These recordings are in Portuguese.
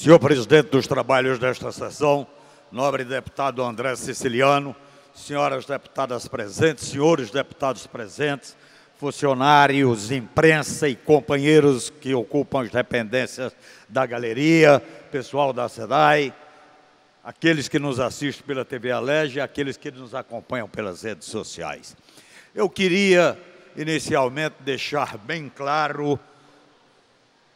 Senhor presidente dos trabalhos desta sessão, nobre deputado André Siciliano, senhoras deputadas presentes, senhores deputados presentes, funcionários, imprensa e companheiros que ocupam as dependências da galeria, pessoal da SEDAI, aqueles que nos assistem pela TV Alerj e aqueles que nos acompanham pelas redes sociais. Eu queria, inicialmente, deixar bem claro,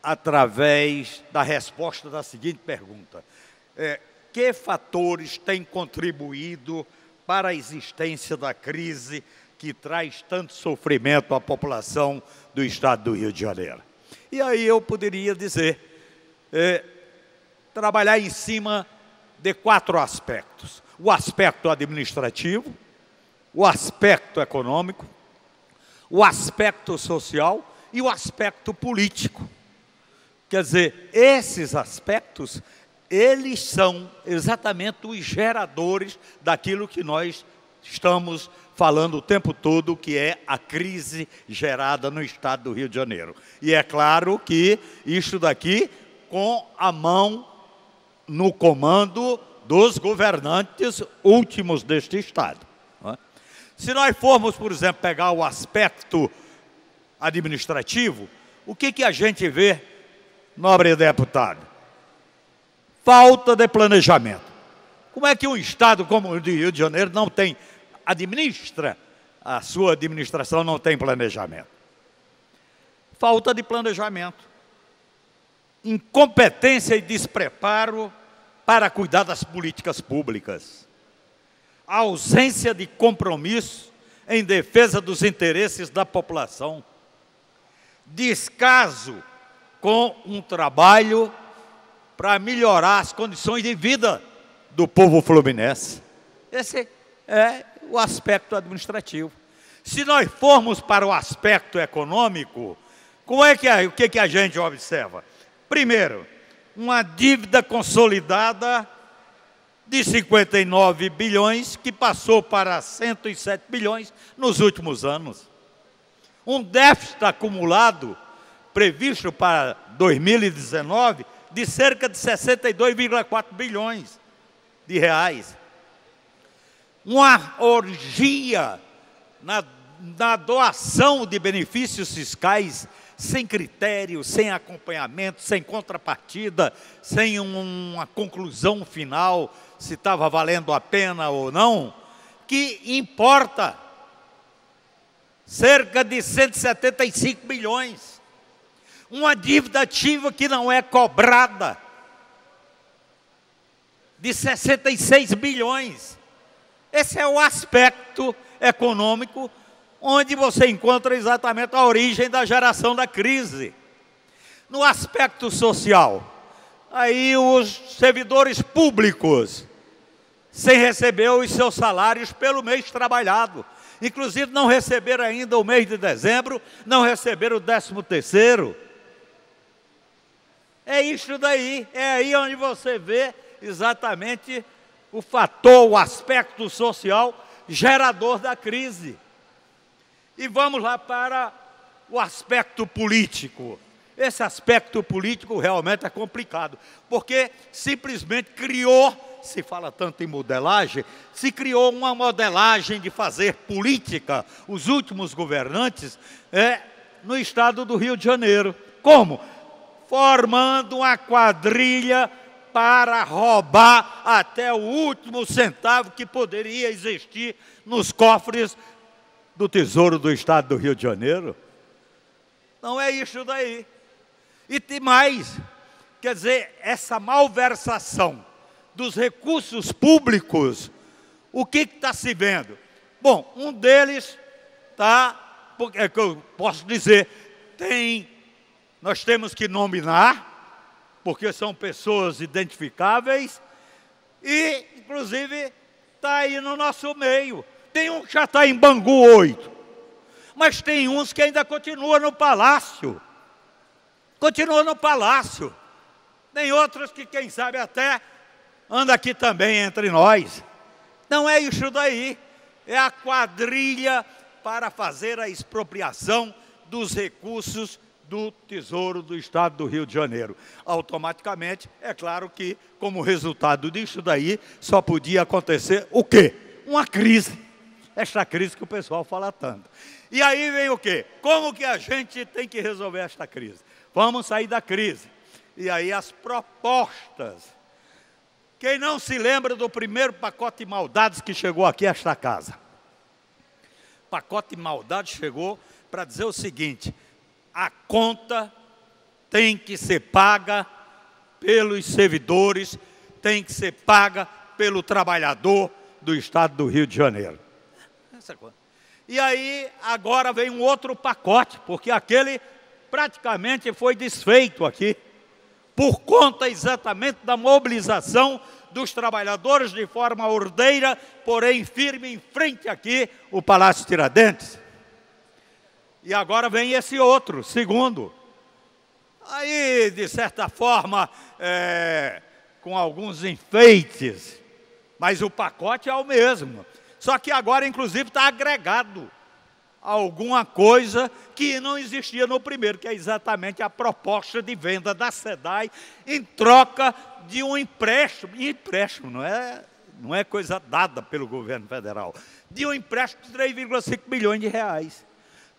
através da resposta da seguinte pergunta: que fatores têm contribuído para a existência da crise que traz tanto sofrimento à população do estado do Rio de Janeiro? E aí eu poderia dizer, trabalhar em cima de 4 aspectos: o aspecto administrativo, o aspecto econômico, o aspecto social e o aspecto político. Quer dizer, esses aspectos, eles são exatamente os geradores daquilo que nós estamos falando o tempo todo, que é a crise gerada no estado do Rio de Janeiro. E é claro que isso daqui com a mão no comando dos governantes últimos deste estado. Se nós formos, por exemplo, pegar o aspecto administrativo, o que a gente vê, nobre deputado? Falta de planejamento. Como é que um estado como o Rio de Janeiro não tem, a sua administração não tem planejamento? Falta de planejamento. Incompetência e despreparo para cuidar das políticas públicas. A ausência de compromisso em defesa dos interesses da população. Descaso com um trabalho para melhorar as condições de vida do povo fluminense. Esse é o aspecto administrativo. Se nós formos para o aspecto econômico, o que a gente observa? Primeiro, uma dívida consolidada de 59 bilhões, que passou para 107 bilhões nos últimos anos. Um déficit acumulado previsto para 2019 de cerca de 62,4 bilhões de reais. Uma orgia na doação de benefícios fiscais sem critério, sem acompanhamento, sem contrapartida, sem uma conclusão final, se estava valendo a pena ou não, que importa cerca de 175 bilhões. Uma dívida ativa que não é cobrada, de 66 bilhões. Esse é o aspecto econômico, onde você encontra exatamente a origem da geração da crise. No aspecto social, aí os servidores públicos, sem receber os seus salários pelo mês trabalhado. Inclusive não receberam ainda o mês de dezembro, não receberam o 13º. É isso daí, é aí onde você vê exatamente o fator, o aspecto social gerador da crise. E vamos lá para o aspecto político. Esse aspecto político realmente é complicado, porque simplesmente se fala tanto em modelagem, se criou uma modelagem de fazer política, os últimos governantes, no estado do Rio de Janeiro. Como? Formando uma quadrilha para roubar até o último centavo que poderia existir nos cofres do Tesouro do Estado do Rio de Janeiro. Não é isso daí. E tem mais, quer dizer, essa malversação dos recursos públicos, o que está se vendo? Bom, um deles é que eu posso dizer, nós temos que nominar, porque são pessoas identificáveis, e, inclusive, está aí no nosso meio. Tem um que já está em Bangu 8, mas tem uns que ainda continuam no Palácio. Continuam no Palácio. Tem outros que, quem sabe, até anda aqui também entre nós. Não é isso daí. É a quadrilha para fazer a expropriação dos recursos do Tesouro do Estado do Rio de Janeiro. Automaticamente, é claro que, como resultado disso daí, só podia acontecer o quê? Uma crise. Esta crise que o pessoal fala tanto. E aí vem o quê? Como que a gente tem que resolver esta crise? Vamos sair da crise. E aí as propostas. Quem não se lembra do primeiro pacote de maldades que chegou aqui a esta casa? O pacote de maldades chegou para dizer o seguinte: a conta tem que ser paga pelos servidores, tem que ser paga pelo trabalhador do Estado do Rio de Janeiro. E aí, agora vem um outro pacote, porque aquele praticamente foi desfeito aqui, por conta exatamente da mobilização dos trabalhadores de forma ordeira, porém firme em frente aqui, o Palácio Tiradentes. E agora vem esse outro, segundo. Aí, de certa forma, com alguns enfeites, mas o pacote é o mesmo. Só que agora, inclusive, está agregado alguma coisa que não existia no primeiro, que é exatamente a proposta de venda da SEDAI em troca de um empréstimo. Empréstimo não é coisa dada pelo governo federal. De um empréstimo de 3,5 bilhões de reais.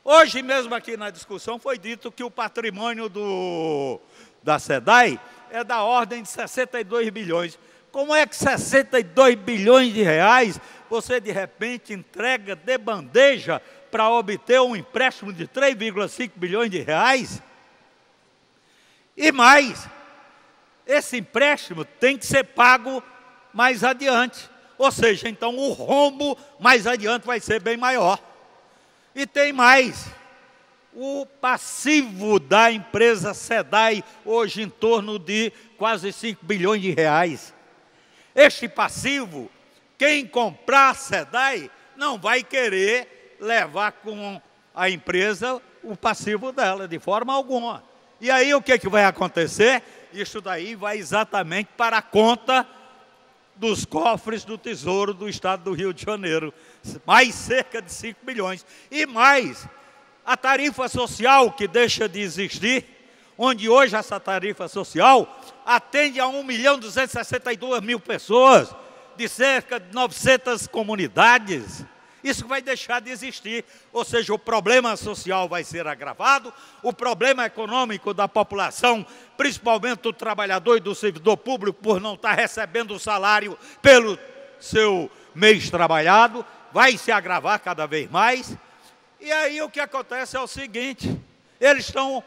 Hoje mesmo aqui na discussão foi dito que o patrimônio da SEDAI é da ordem de 62 bilhões. Como é que 62 bilhões de reais você de repente entrega de bandeja para obter um empréstimo de 3,5 bilhões de reais? E mais, esse empréstimo tem que ser pago mais adiante. Ou seja, então o rombo mais adiante vai ser bem maior. E tem mais, o passivo da empresa SEDAI hoje em torno de quase 5 bilhões de reais. Este passivo, quem comprar a SEDAI não vai querer levar com a empresa o passivo dela, de forma alguma. E aí o que vai acontecer? Isso daí vai exatamente para a conta dos cofres do Tesouro do Estado do Rio de Janeiro. Mais cerca de 5 bilhões. E mais, a tarifa social que deixa de existir, onde hoje essa tarifa social atende a 1.262.000 pessoas, de cerca de 900 comunidades. Isso vai deixar de existir, ou seja, o problema social vai ser agravado, o problema econômico da população, principalmente do trabalhador e do servidor público, por não estar recebendo o salário pelo seu mês trabalhado, vai se agravar cada vez mais. E aí o que acontece é o seguinte: eles estão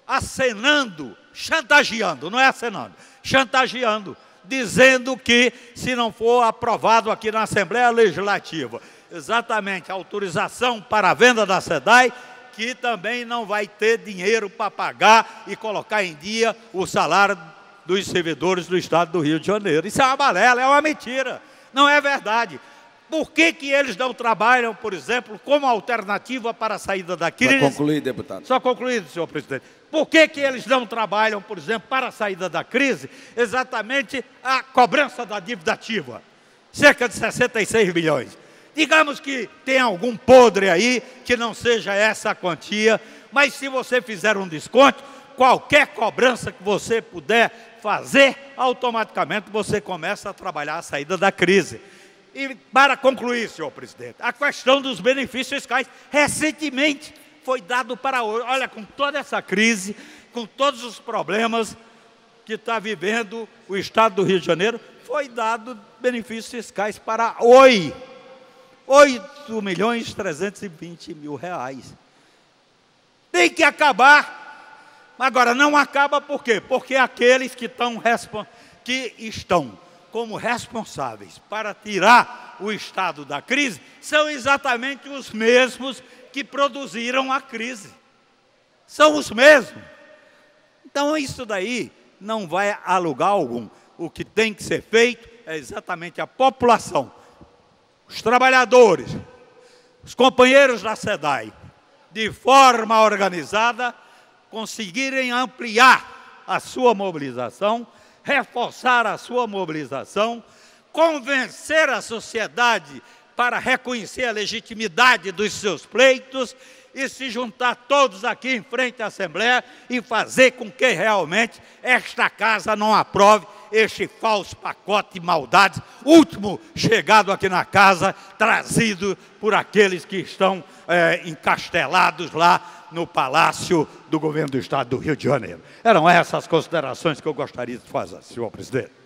acenando, chantageando, não é acenando, chantageando, dizendo que se não for aprovado aqui na Assembleia Legislativa, exatamente a autorização para a venda da SEDAI, que também não vai ter dinheiro para pagar e colocar em dia o salário dos servidores do Estado do Rio de Janeiro. Isso é uma balela, é uma mentira, não é verdade. Por que eles não trabalham, por exemplo, como alternativa para a saída da crise? Para concluir, deputado. Só concluído, senhor presidente. Por que eles não trabalham, por exemplo, para a saída da crise? Exatamente a cobrança da dívida ativa, cerca de 66 bilhões. Digamos que tem algum podre aí, que não seja essa a quantia, mas se você fizer um desconto, qualquer cobrança que você puder fazer, automaticamente você começa a trabalhar a saída da crise. E para concluir, senhor presidente, a questão dos benefícios fiscais, recentemente foi dado para hoje, olha, com toda essa crise, com todos os problemas que está vivendo o Estado do Rio de Janeiro, foi dado benefícios fiscais para 8.320.000 reais. Tem que acabar. Agora, não acaba por quê? Porque aqueles que estão como responsáveis para tirar o Estado da crise são exatamente os mesmos que produziram a crise. São os mesmos. Então, isso daí não vai a lugar algum. O que tem que ser feito é exatamente a população, os trabalhadores, os companheiros da SEDAI, de forma organizada, conseguirem ampliar a sua mobilização, reforçar a sua mobilização, convencer a sociedade para reconhecer a legitimidade dos seus pleitos e se juntar todos aqui em frente à Assembleia e fazer com que realmente esta casa não aprove este falso pacote de maldades, último chegado aqui na casa, trazido por aqueles que estão encastelados lá no Palácio do Governo do Estado do Rio de Janeiro. Eram essas considerações que eu gostaria de fazer, senhor presidente.